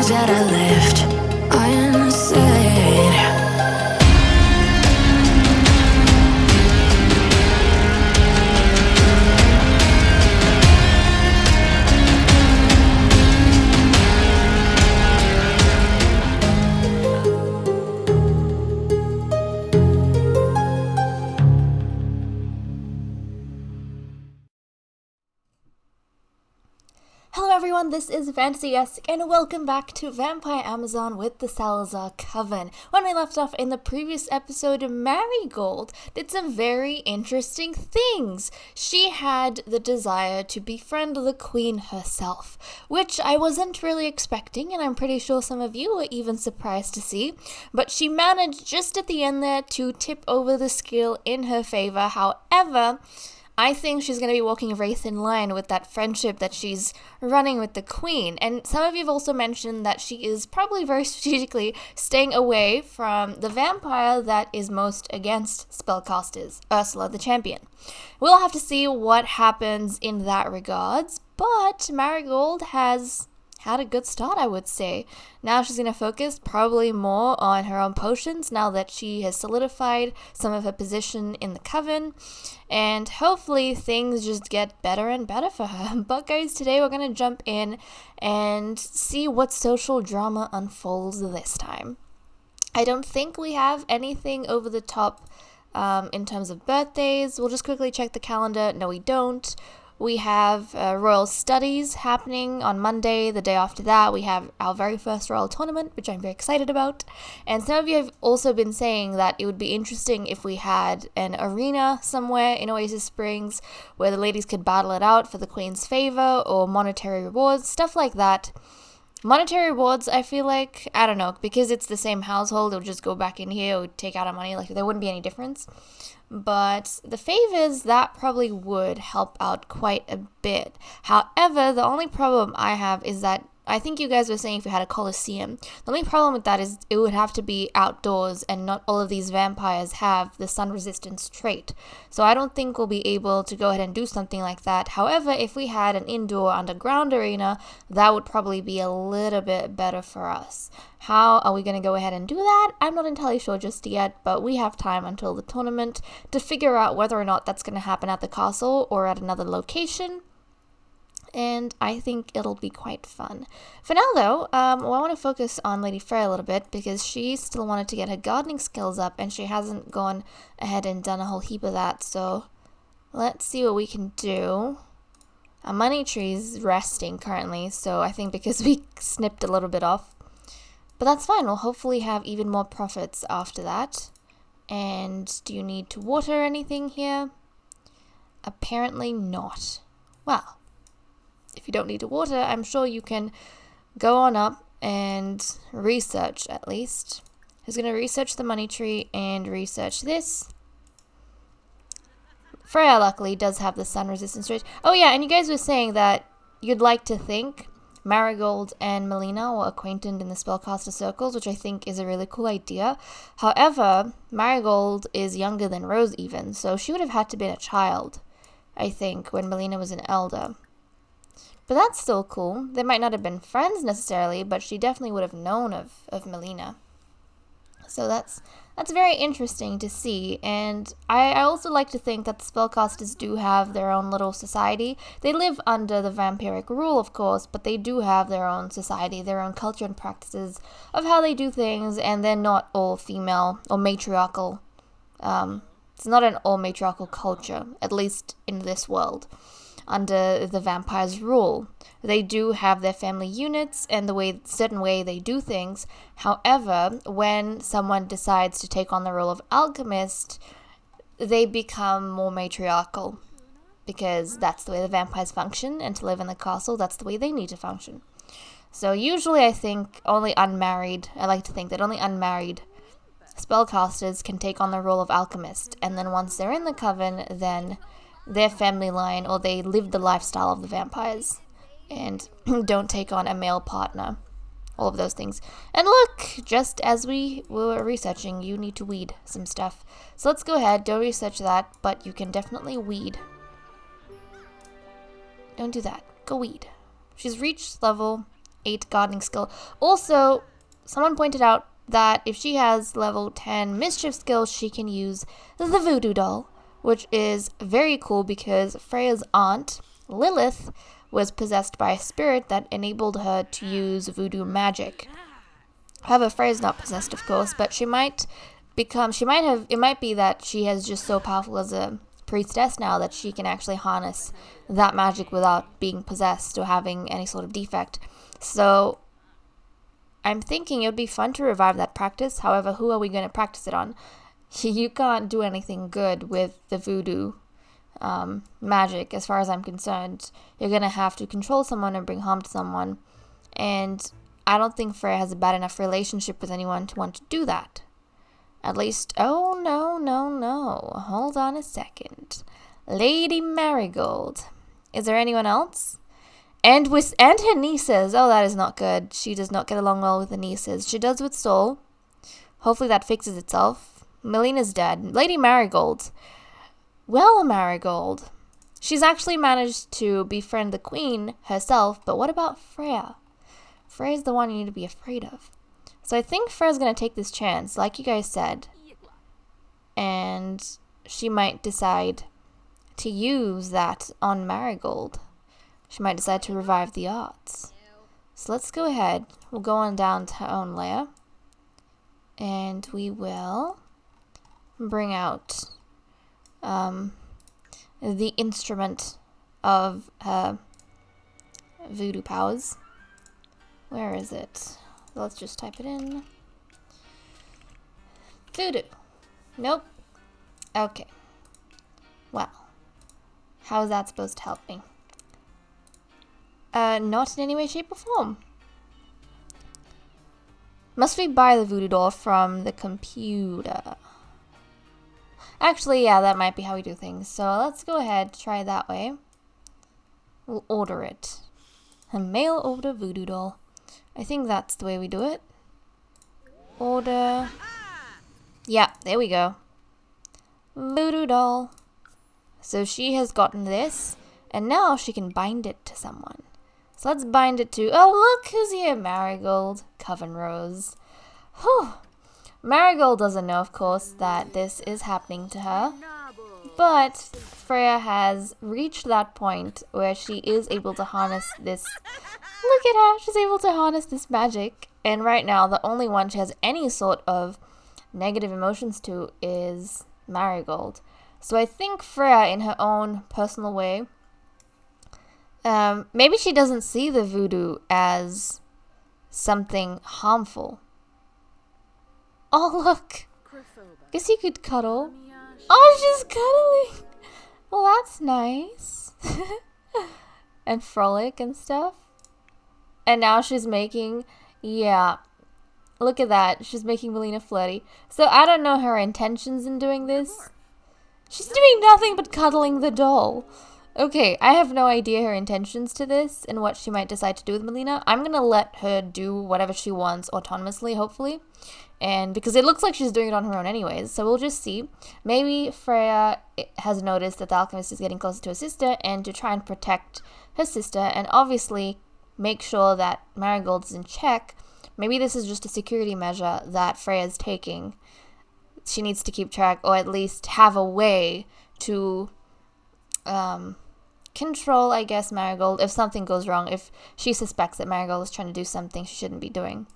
things that I left unsaid. Hello everyone, this is FantasyEsque and welcome back to Vampire Amazon with the Salazar Coven. When we left off in the previous episode, Marigold did some very interesting things. She had the desire to befriend the Queen herself, which I wasn't really expecting, and I'm pretty sure some of you were even surprised to see, but she managed just at the end there to tip over the scale in her favor. However, I think she's going to be walking a very thin line with that friendship that she's running with the Queen. And some of you have also mentioned that she is probably very strategically staying away from the vampire that is most against spellcasters, Ursula the Champion. We'll have to see what happens in that regards, but Marigold has had a good start, I would say. Now she's going to focus probably more on her own potions now that she has solidified some of her position in the coven, and hopefully things just get better and better for her. But guys, today we're going to jump in and see what social drama unfolds this time. I don't think we have anything over the top in terms of birthdays. We'll just quickly check the calendar. No, we don't. We have Royal Studies happening on Monday. The day after that, we have our very first Royal Tournament, which I'm very excited about. And some of you have also been saying that it would be interesting if we had an arena somewhere in Oasis Springs where the ladies could battle it out for the Queen's favor or monetary rewards, stuff like that. Monetary rewards, I feel like, I don't know, because it's the same household, it'll just go back in here, or take out our money, like there wouldn't be any difference. But the favors, that probably would help out quite a bit. However, the only problem I have is that I think you guys were saying if we had a Colosseum. The only problem with that is it would have to be outdoors, and not all of these vampires have the sun resistance trait. So I don't think we'll be able to go ahead and do something like that. However, if we had an indoor underground arena, that would probably be a little bit better for us. How are we going to go ahead and do that? I'm not entirely sure just yet, but we have time until the tournament to figure out whether or not that's going to happen at the castle or at another location. And I think it'll be quite fun. For now, though, I want to focus on Lady Freya a little bit because she still wanted to get her gardening skills up, and she hasn't gone ahead and done a whole heap of that. So let's see what we can do. Our money tree is resting currently, so I think because we snipped a little bit off. But that's fine. We'll hopefully have even more profits after that. And do you need to water anything here? Apparently not. Well, if you don't need to water, I'm sure you can go on up and research at least. Who's going to research the money tree and research this? Freya luckily does have the sun resistance trait. Oh yeah, and you guys were saying that you'd like to think Marigold and Melina were acquainted in the spellcaster circles, which I think is a really cool idea. However, Marigold is younger than Rose even, so she would have had to be a child, I think, when Melina was an elder. But that's still cool. They might not have been friends necessarily, but she definitely would have known of Melina. So that's very interesting to see. And I also like to think that the spellcasters do have their own little society. They live under the vampiric rule, of course, but they do have their own society, their own culture and practices of how they do things, and they're not all female or matriarchal. It's not an all matriarchal culture, at least in this world. Under the vampires' rule, they do have their family units and the certain way they do things. However, when someone decides to take on the role of alchemist, they become more matriarchal because that's the way the vampires function, and to live in the castle, that's the way they need to function. So usually I think I like to think that only unmarried spellcasters can take on the role of alchemist, and then once they're in the coven, then their family line, or they live the lifestyle of the vampires and don't take on a male partner. All of those things. And look, just as we were researching, you need to weed some stuff. So let's go ahead, don't research that, but you can definitely weed. Don't do that. Go weed. She's reached level 8 gardening skill. Also, someone pointed out that if she has level 10 mischief skills, she can use the voodoo doll, which is very cool because Freya's aunt, Lilith, was possessed by a spirit that enabled her to use voodoo magic. However, Freya's not possessed, of course, but it might be that she is just so powerful as a priestess now that she can actually harness that magic without being possessed or having any sort of defect. So I'm thinking it would be fun to revive that practice. However, who are we going to practice it on? You can't do anything good with the voodoo magic, as far as I'm concerned. You're going to have to control someone and bring harm to someone. And I don't think Freya has a bad enough relationship with anyone to want to do that. At least, oh, no. Hold on a second. Lady Marigold. Is there anyone else? And her nieces. Oh, that is not good. She does not get along well with the nieces. She does with Sol. Hopefully that fixes itself. Melina's dead. Lady Marigold. Well, Marigold. She's actually managed to befriend the queen herself, but what about Freya? Freya's the one you need to be afraid of. So I think Freya's going to take this chance, like you guys said. And she might decide to use that on Marigold. She might decide to revive the arts. So let's go ahead. We'll go on down to her own lair. And we will bring out the instrument of her voodoo powers. Where is it? Let's just type it in. Voodoo. Nope. Okay. Well, how is that supposed to help me? Not in any way, shape, or form. Must we buy the voodoo doll from the computer? Actually, yeah, that might be how we do things. So let's go ahead, try it that way. We'll order it. A mail order voodoo doll. I think that's the way we do it. Order. Yeah, there we go. Voodoo doll. So she has gotten this, and now she can bind it to someone. So let's bind it to, oh look who's here, Marigold, Coven Rose. Whew. Marigold doesn't know, of course, that this is happening to her. But Freya has reached that point where she is able to harness this. Look at her, she's able to harness this magic. And right now, the only one she has any sort of negative emotions to is Marigold. So I think Freya, in her own personal way, maybe she doesn't see the voodoo as something harmful. Oh, look. Guess you could cuddle. Oh, she's cuddling. Well, that's nice. And frolic and stuff. And now she's making, yeah, look at that. She's making Melina flirty. So I don't know her intentions in doing this. She's doing nothing but cuddling the doll. Okay, I have no idea her intentions to this and what she might decide to do with Melina. I'm going to let her do whatever she wants autonomously, hopefully. And because it looks like she's doing it on her own anyways, so we'll just see. Maybe Freya has noticed that the alchemist is getting closer to her sister, and to try and protect her sister and obviously make sure that Marigold's in check, maybe this is just a security measure that Freya's taking. She needs to keep track, or at least have a way to control, I guess, Marigold if something goes wrong, if she suspects that Marigold is trying to do something she shouldn't be doing.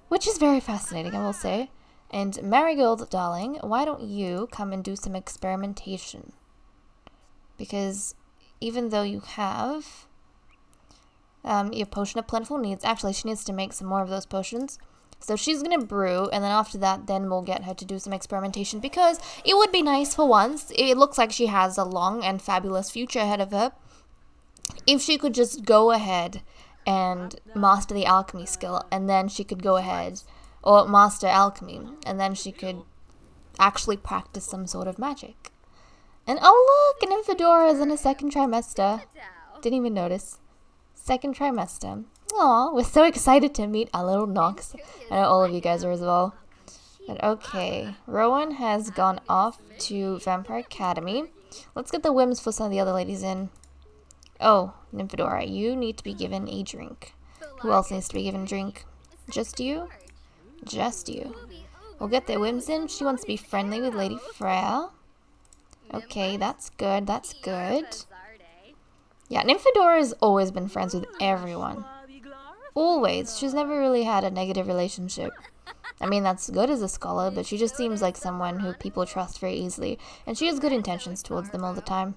Which is very fascinating, I will say. And Marigold, darling, why don't you come and do some experimentation? Because even though you have your potion of plentiful needs, actually she needs to make some more of those potions. So she's going to brew, and then after that, then we'll get her to do some experimentation, because it would be nice for once. It looks like she has a long and fabulous future ahead of her. If she could just go ahead and master the alchemy skill, and then she could go ahead, or master alchemy, and then she could actually practice some sort of magic. And oh look, an Infidora is in a second trimester. Didn't even notice. Second trimester. Aw, we're so excited to meet our little Nox. I know all of you guys are as well. But okay, Rowan has gone off to Vampire Academy. Let's get the whims for some of the other ladies in. Oh, Nymphadora, you need to be given a drink. Who else needs to be given a drink? Just you? Just you. We'll get their whims in. She wants to be friendly with Lady Freya. Okay, that's good, that's good. Yeah, Nymphadora has always been friends with everyone. Always. She's never really had a negative relationship. I mean, that's good as a scholar, but she just seems like someone who people trust very easily, and she has good intentions towards them all the time.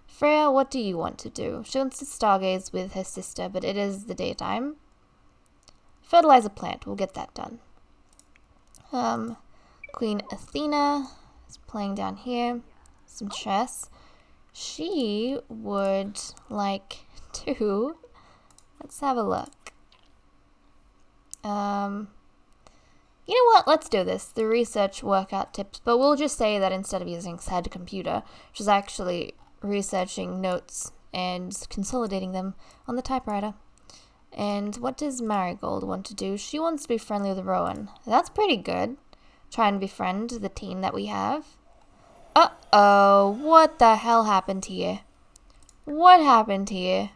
Freya, what do you want to do? She wants to stargaze with her sister, but it is the daytime. Fertilize a plant. We'll get that done. Queen Athena is playing down here. Some chess. She would like to... Let's have a look. You know what? Let's do this. The research workout tips. But we'll just say that instead of using said computer, she's actually researching notes and consolidating them on the typewriter. And what does Marigold want to do? She wants to be friendly with Rowan. That's pretty good. Try and befriend the team that we have. Uh-oh. What the hell happened here? What happened here?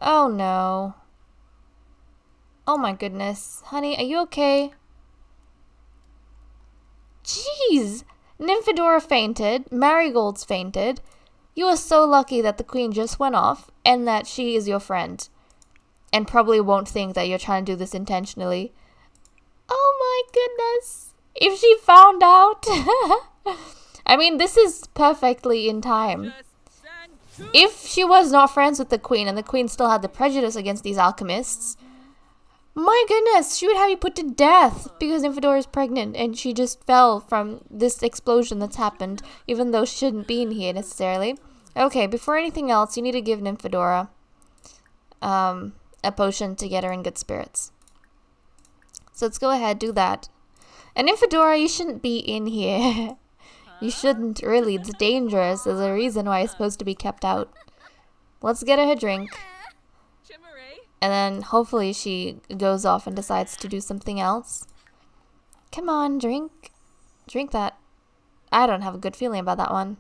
Oh no. Oh my goodness. Honey, are you okay? Jeez! Nymphadora fainted. Marigold's fainted. You are so lucky that the queen just went off and that she is your friend. And probably won't think that you're trying to do this intentionally. Oh my goodness. If she found out. I mean, this is perfectly in time. If she was not friends with the queen and the queen still had the prejudice against these alchemists, my goodness, she would have you put to death because Nymphadora is pregnant and she just fell from this explosion that's happened, even though she shouldn't be in here necessarily. Okay, before anything else, you need to give Nymphadora a potion to get her in good spirits. So let's go ahead, do that. And Nymphadora, you shouldn't be in here. You shouldn't, really. It's dangerous. There's a reason why it's supposed to be kept out. Let's get her her drink. And then hopefully she goes off and decides to do something else. Come on, drink. Drink that. I don't have a good feeling about that one.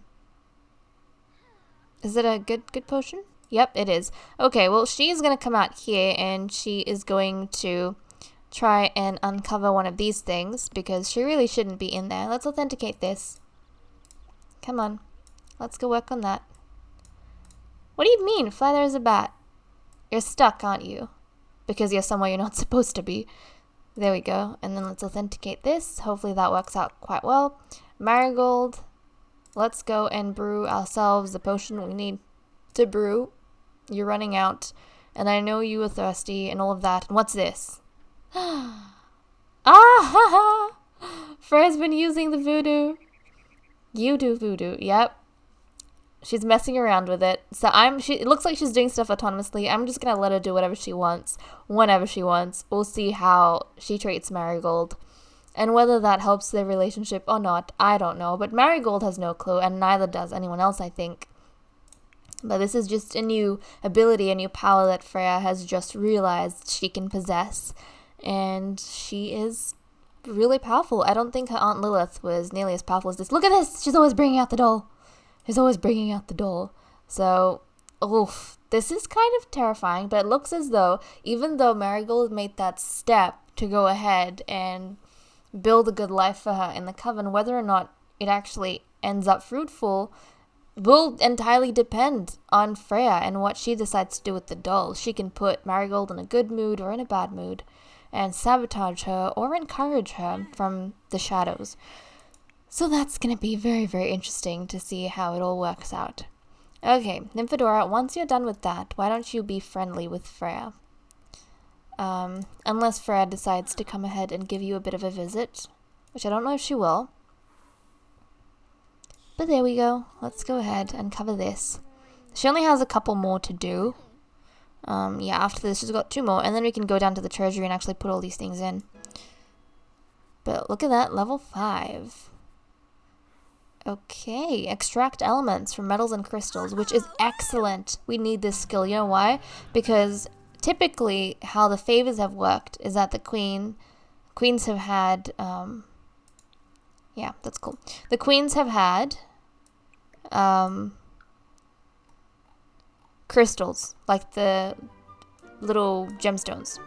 Is it a good potion? Yep, it is. Okay, well, she's going to come out here and she is going to try and uncover one of these things because she really shouldn't be in there. Let's authenticate this. Come on. Let's go work on that. What do you mean? Fly there as a bat. You're stuck, aren't you? Because you're somewhere you're not supposed to be. There we go. And then let's authenticate this. Hopefully that works out quite well. Marigold. Let's go and brew ourselves the potion we need to brew. You're running out. And I know you were thirsty and all of that. And what's this? Ah! Freya's been using the voodoo. You do voodoo. Yep. She's messing around with it. So it looks like she's doing stuff autonomously. I'm just going to let her do whatever she wants, whenever she wants. We'll see how she treats Marigold. And whether that helps their relationship or not, I don't know. But Marigold has no clue, and neither does anyone else, I think. But this is just a new ability, a new power that Freya has just realized she can possess. And she is really powerful. I don't think her Aunt Lilith was nearly as powerful as this. Look at this! She's always bringing out the doll. He's always bringing out the doll. So, oof, this is kind of terrifying, but it looks as though, even though Marigold made that step to go ahead and build a good life for her in the coven, whether or not it actually ends up fruitful will entirely depend on Freya and what she decides to do with the doll. She can put Marigold in a good mood or in a bad mood and sabotage her or encourage her from the shadows. So that's going to be very, very interesting to see how it all works out. Okay, Nymphadora, once you're done with that, why don't you be friendly with Freya? Unless Freya decides to come ahead and give you a bit of a visit, which I don't know if she will. But there we go. Let's go ahead and cover this. She only has a couple more to do. Yeah, after this she's got 2 more, and then we can go down to the treasury and actually put all these things in. But look at that, level 5. Okay, extract elements from metals and crystals, which is excellent. We need this skill. You know why? Because typically how the favors have worked is that the queens have had, yeah, that's cool. The queens have had crystals, like the little gemstones.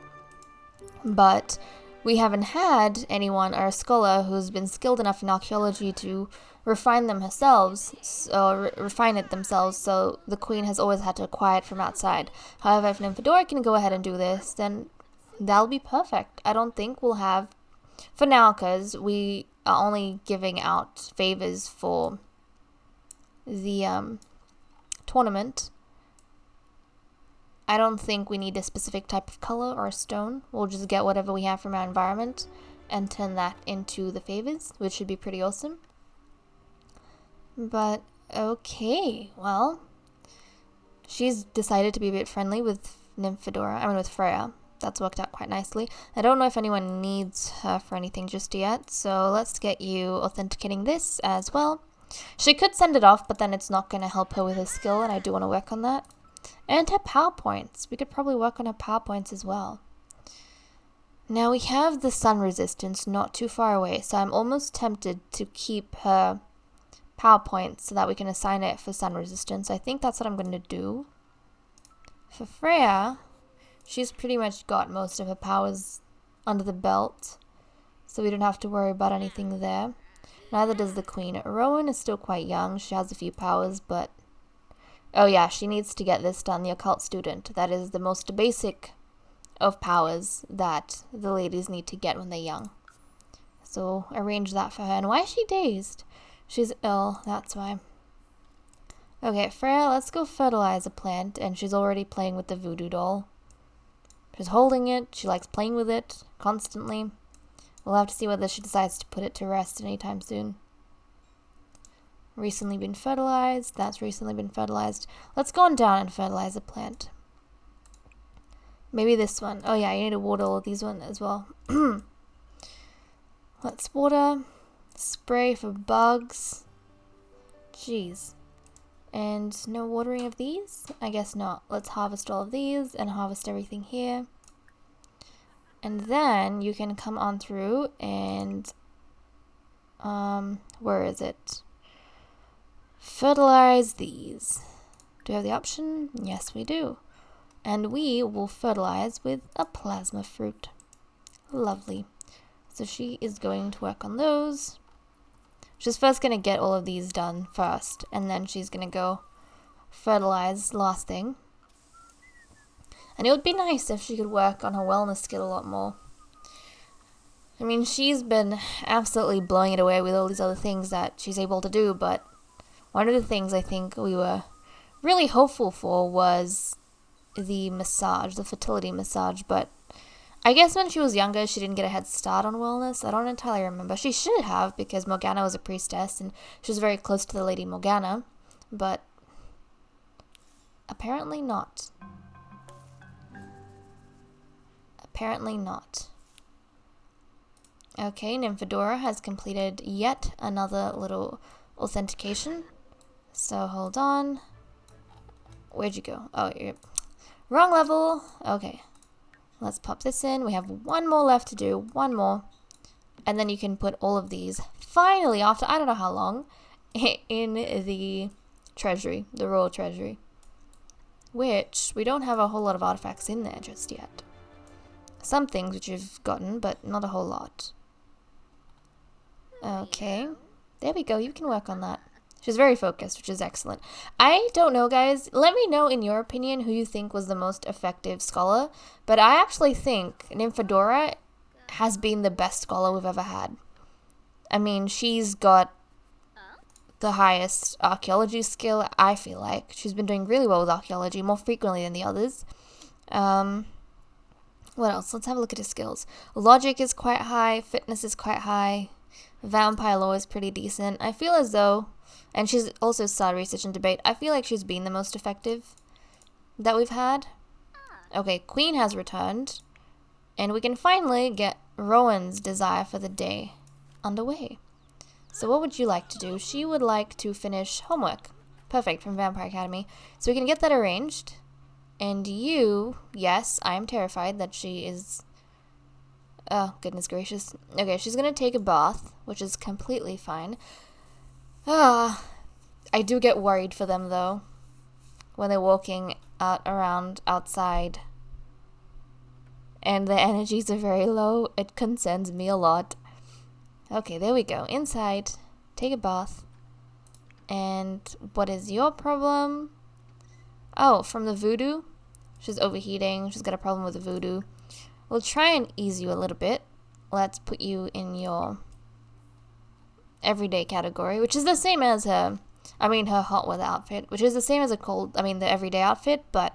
but we haven't had anyone or a scholar who's been skilled enough in archaeology to refine it themselves, so the queen has always had to acquire it from outside. However, if Nymphadora can go ahead and do this, then that'll be perfect. I don't think we'll have, for now, because we are only giving out favors for the tournament. I don't think we need a specific type of color or stone. We'll just get whatever we have from our environment and turn that into the favors, which should be pretty awesome. But, okay, well, she's decided to be a bit friendly with with Freya. That's worked out quite nicely. I don't know if anyone needs her for anything just yet, so let's get you authenticating this as well. She could send it off, but then it's not going to help her with her skill, and I do want to work on that. And her PowerPoints. We could probably work on her PowerPoints as well. Now we have the sun resistance not too far away, so I'm almost tempted to keep her PowerPoints so that we can assign it for sun resistance. I think that's what I'm going to do. For Freya, she's pretty much got most of her powers under the belt, so we don't have to worry about anything there. Neither does the queen. Rowan is still quite young. She has a few powers, but oh yeah, she needs to get this done, the occult student. That is the most basic of powers that the ladies need to get when they're young. So arrange that for her. And why is she dazed? She's ill, that's why. Okay, Freya, let's go fertilize a plant. And she's already playing with the voodoo doll. She's holding it. She likes playing with it constantly. We'll have to see whether she decides to put it to rest anytime soon. Recently been fertilized. That's recently been fertilized. Let's go on down and fertilize a plant. Maybe this one. Oh yeah, you need to water all of these ones as well. Let's water. Spray for bugs. Jeez. And no watering of these? I guess not. Let's harvest all of these and harvest everything here. And then you can come on through and where is it? Fertilize these. Do we have the option? Yes, we do. And we will fertilize with a plasma fruit. Lovely. So she is going to work on those. She's first going to get all of these done first, and then she's going to go fertilize last thing. And it would be nice if she could work on her wellness skill a lot more. I mean, she's been absolutely blowing it away with all these other things that she's able to do, but one of the things I think we were really hopeful for was the massage, the fertility massage, but I guess when she was younger, she didn't get a head start on wellness. I don't entirely remember. She should have, because Morgana was a priestess, and she was very close to the Lady Morgana, but apparently not. Apparently not. Okay, Nymphadora has completed yet another little authentication. So hold on. Where'd you go? Oh, you're wrong level. Okay. Let's pop this in. We have one more left to do. One more. And then you can put all of these, finally, after I don't know how long, in the treasury, the royal treasury. Which, we don't have a whole lot of artifacts in there just yet. Some things which you've gotten, but not a whole lot. Okay. There we go. You can work on that. She's very focused, which is excellent. I don't know, guys. Let me know in your opinion who you think was the most effective scholar. But I actually think Nymphadora has been the best scholar we've ever had. I mean, she's got the highest archaeology skill, I feel like. She's been doing really well with archaeology, more frequently than the others. What else? Let's have a look at her skills. Logic is quite high. Fitness is quite high. Vampire lore is pretty decent. I feel as though... And she's also started research and debate. I feel like she's been the most effective that we've had. Okay, Queen has returned. And we can finally get Rowan's desire for the day underway. So what would you like to do? She would like to finish homework. Perfect, from Vampire Academy. So we can get that arranged. And you... Yes, I am terrified that she is... Oh, goodness gracious. Okay, she's going to take a bath, which is completely fine. I do get worried for them, though, when they're walking around outside and the energies are very low. It concerns me a lot. Okay, there we go. Inside. Take a bath. And what is your problem? Oh, from the Voodoo? She's overheating. She's got a problem with the Voodoo. We'll try and ease you a little bit. Let's put you in your everyday category, which is the same as her hot weather outfit, which is the same as the everyday outfit, but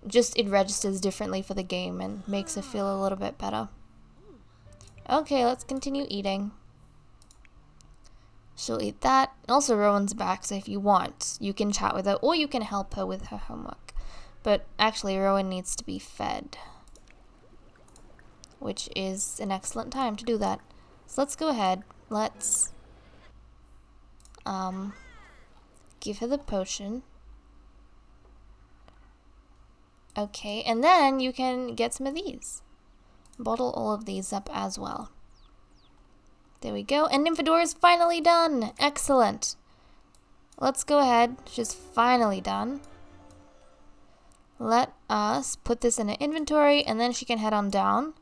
just it registers differently for the game and makes her feel a little bit better. Okay, let's continue eating. She'll eat that. Also, Rowan's back, so if you want, you can chat with her or you can help her with her homework. But actually, Rowan needs to be fed, which is an excellent time to do that. So let's go ahead. Let's give her the potion. Okay, and then you can get some of these. Bottle all of these up as well. There we go. And Nymphadora is finally done. Excellent. Let's go ahead. She's finally done. Let us put this in an inventory, and then she can head on down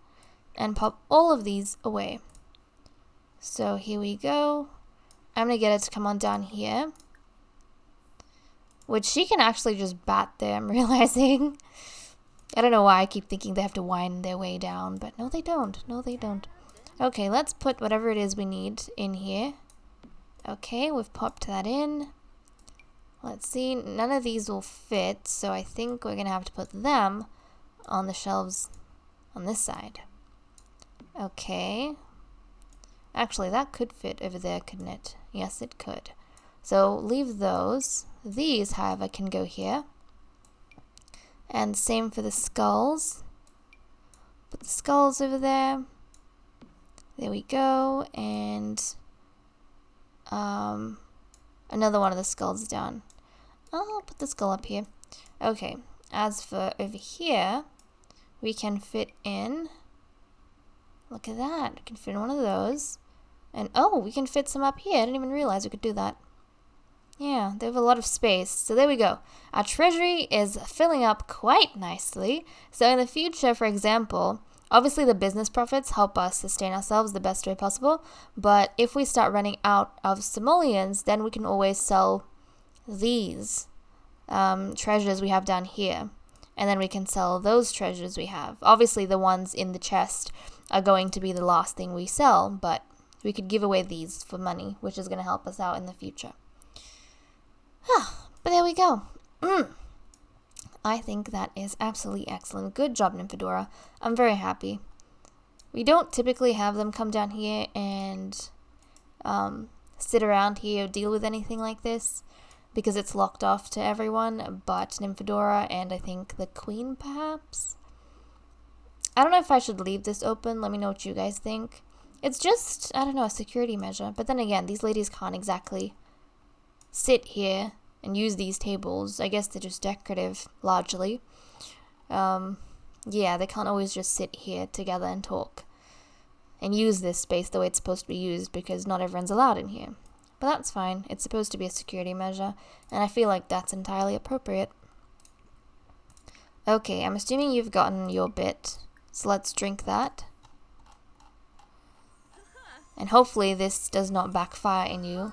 and pop all of these away. So here we go. I'm going to get her to come on down here. Which she can actually just bat there, I'm realizing. I don't know why I keep thinking they have to wind their way down, but no they don't. No they don't. Okay, let's put whatever it is we need in here. Okay, we've popped that in. Let's see, none of these will fit, so I think we're going to have to put them on the shelves on this side. Okay. Actually, that could fit over there, couldn't it? Yes, it could. So leave those. These, however, can go here. And same for the skulls. Put the skulls over there. There we go. And another one of the skulls down. I'll put the skull up here. Okay. As for over here, we can fit in. Look at that. We can fit in one of those. And oh, we can fit some up here. I didn't even realize we could do that. Yeah, they have a lot of space. So there we go. Our treasury is filling up quite nicely. So in the future, for example, obviously the business profits help us sustain ourselves the best way possible. But if we start running out of simoleons, then we can always sell these treasures we have down here. And then we can sell those treasures we have. Obviously the ones in the chest are going to be the last thing we sell, but we could give away these for money, which is going to help us out in the future. But there we go. I think that is absolutely excellent. Good job, Nymphadora. I'm very happy. We don't typically have them come down here and sit around here or deal with anything like this because it's locked off to everyone but Nymphadora and I think the Queen, perhaps? I don't know if I should leave this open. Let me know what you guys think. It's just, I don't know, a security measure. But then again, these ladies can't exactly sit here and use these tables. I guess they're just decorative, largely. Yeah, they can't always just sit here together and talk and use this space the way it's supposed to be used because not everyone's allowed in here. But that's fine. It's supposed to be a security measure, and I feel like that's entirely appropriate. Okay, I'm assuming you've gotten your bit, so let's drink that. And hopefully this does not backfire in you.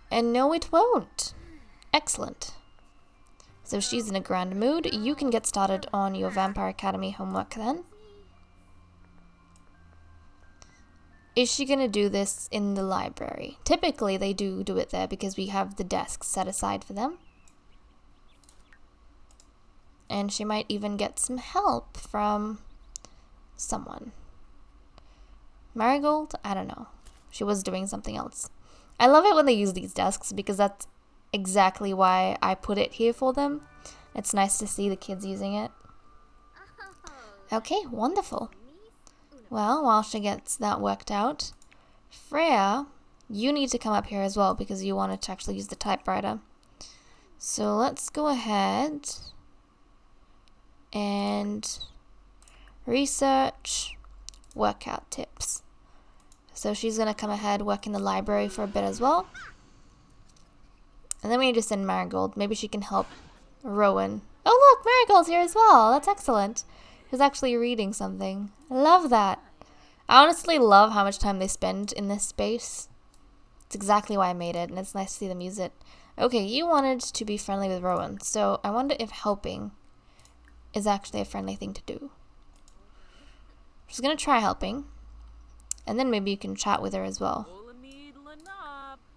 And no, it won't. Excellent. So she's in a grand mood. You can get started on your Vampire Academy homework then. Is she going to do this in the library? Typically they do it there because we have the desks set aside for them. And she might even get some help from someone. Marigold? I don't know. She was doing something else. I love it when they use these desks because that's exactly why I put it here for them. It's nice to see the kids using it. Okay, wonderful. Well, while she gets that worked out, Freya, you need to come up here as well because you wanted to actually use the typewriter. So let's go ahead and research workout tips. So she's going to come ahead, work in the library for a bit as well. And then we need to send Marigold. Maybe she can help Rowan. Oh look, Marigold's here as well. That's excellent. She's actually reading something. I love that. I honestly love how much time they spend in this space. It's exactly why I made it, and it's nice to see them use it. Okay, you wanted to be friendly with Rowan, so I wonder if helping is actually a friendly thing to do. She's gonna try helping, and then maybe you can chat with her as well.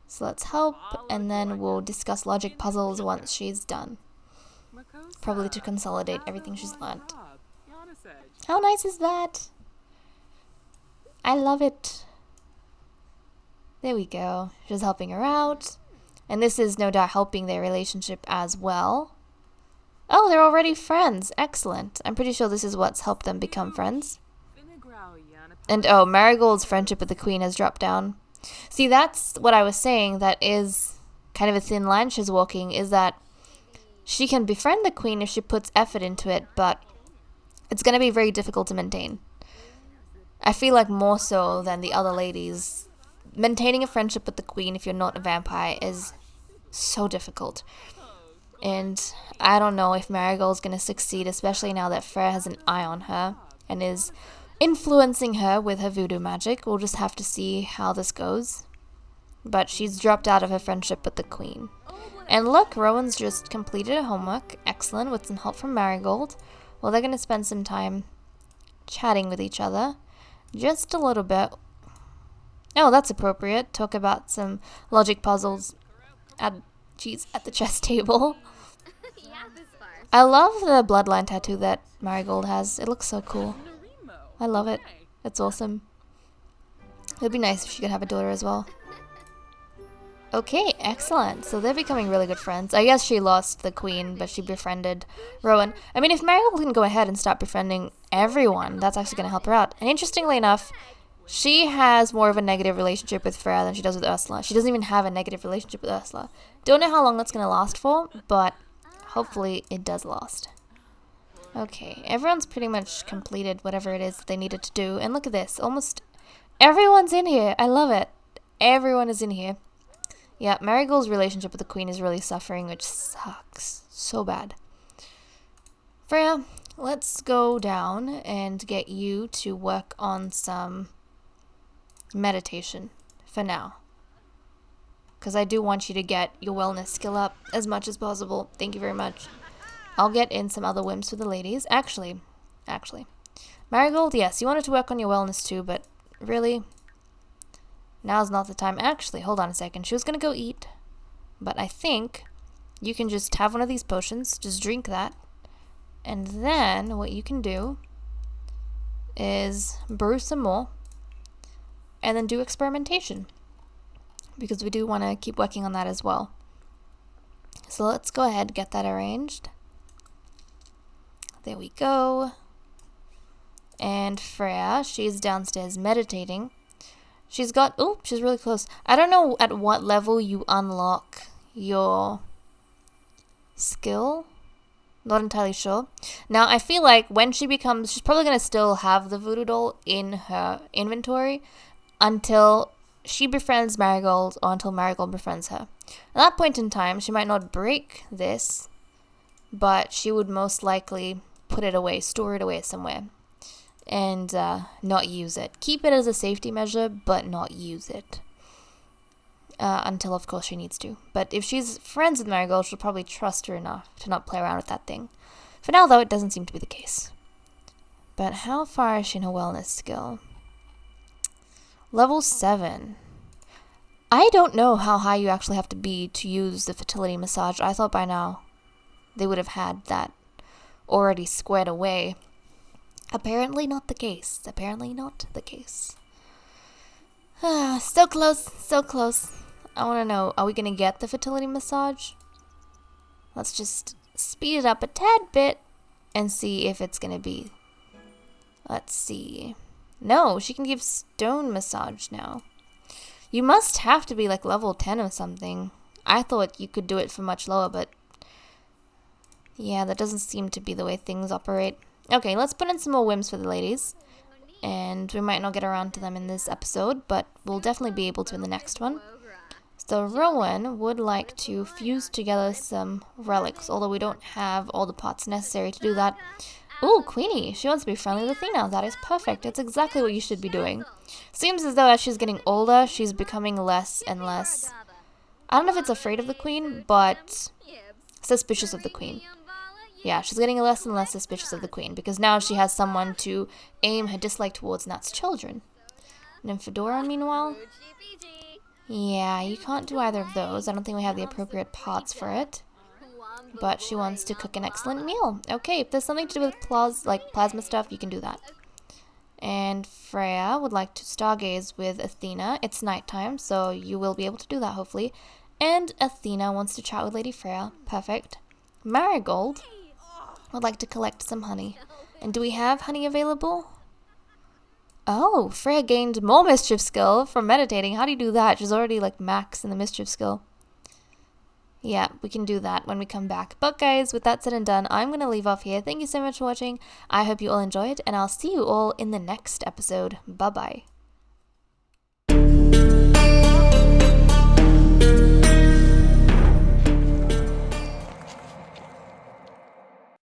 So let's help, and then we'll discuss logic puzzles once she's done. Probably to consolidate everything she's learned. How nice is that? I love it. There we go. She's helping her out. And this is no doubt helping their relationship as well. Oh, they're already friends. Excellent. I'm pretty sure this is what's helped them become friends. And oh, Marigold's friendship with the Queen has dropped down. See, that's what I was saying. That is kind of a thin line she's walking, is that she can befriend the Queen if she puts effort into it, but it's going to be very difficult to maintain. I feel like more so than the other ladies, maintaining a friendship with the Queen if you're not a vampire is so difficult. And I don't know if Marigold's going to succeed, especially now that Freya has an eye on her and is influencing her with her voodoo magic. We'll just have to see how this goes. But she's dropped out of her friendship with the Queen. And look, Rowan's just completed her homework. Excellent, with some help from Marigold. Well, they're going to spend some time chatting with each other. Just a little bit. Oh, that's appropriate. Talk about some logic puzzles at the chess table. I love the bloodline tattoo that Marigold has. It looks so cool. I love it. It's awesome. It would be nice if she could have a daughter as well. Okay, excellent. So they're becoming really good friends. I guess she lost the Queen, but she befriended Rowan. I mean, if Marigold can go ahead and start befriending everyone, that's actually going to help her out. And interestingly enough, she has more of a negative relationship with Freya than she does with Ursula. She doesn't even have a negative relationship with Ursula. Don't know how long that's going to last for, but hopefully it does last. Okay, everyone's pretty much completed whatever it is that they needed to do. And look at this. Almost everyone's in here. I love it. Everyone is in here. Yeah, Marigold's relationship with the Queen is really suffering, which sucks so bad. Freya, let's go down and get you to work on some meditation for now. Because I do want you to get your wellness skill up as much as possible. Thank you very much. I'll get in some other whims for the ladies. Actually. Marigold, yes, you wanted to work on your wellness too, but really, now's not the time. Actually, hold on a second. She was going to go eat, but I think you can just have one of these potions. Just drink that. And then what you can do is brew some more and then do experimentation, because we do want to keep working on that as well. So let's go ahead and get that arranged. There we go. And Freya, she's downstairs meditating. She's got, oh, she's really close. I don't know at what level you unlock your skill. Not entirely sure. Now, I feel like when she becomes, she's probably going to still have the voodoo doll in her inventory until she befriends Marigold or until Marigold befriends her. At that point in time, she might not break this, but she would most likely put it away, store it away somewhere, and not use it. Keep it as a safety measure, but not use it. Until, of course, she needs to. But if she's friends with Marigold, she'll probably trust her enough to not play around with that thing. For now, though, it doesn't seem to be the case. But how far is she in her wellness skill? Level 7. I don't know how high you actually have to be to use the fertility massage. I thought by now they would have had that already squared away. Apparently not the case. Apparently not the case. So close, so close. I want to know, are we going to get the fertility massage? Let's just speed it up a tad bit and see if it's going to be. Let's see. No, she can give stone massage now. You must have to be like level 10 or something. I thought you could do it for much lower, but yeah, that doesn't seem to be the way things operate. Okay, let's put in some more whims for the ladies. And we might not get around to them in this episode, but we'll definitely be able to in the next one. So Rowan would like to fuse together some relics, although we don't have all the parts necessary to do that. Ooh, Queenie. She wants to be friendly with Athena. That is perfect. That's exactly what you should be doing. Seems as though as she's getting older, she's becoming less and less... I don't know if it's afraid of the queen, but suspicious of the queen. Yeah, she's getting less and less suspicious of the queen, because now she has someone to aim her dislike towards, and that's children. Nymphadora, meanwhile? Yeah, you can't do either of those. I don't think we have the appropriate parts for it. But she wants to cook an excellent meal. Okay, if there's something to do with plasma stuff, you can do that. And Freya would like to stargaze with Athena. It's nighttime, so you will be able to do that, hopefully. And Athena wants to chat with Lady Freya. Perfect. Marigold would like to collect some honey. And do we have honey available? Oh, Freya gained more mischief skill from meditating. How do you do that? She's already like max in the mischief skill. Yeah, we can do that when we come back. But guys, with that said and done, I'm going to leave off here. Thank you so much for watching. I hope you all enjoyed, and I'll see you all in the next episode. Bye-bye.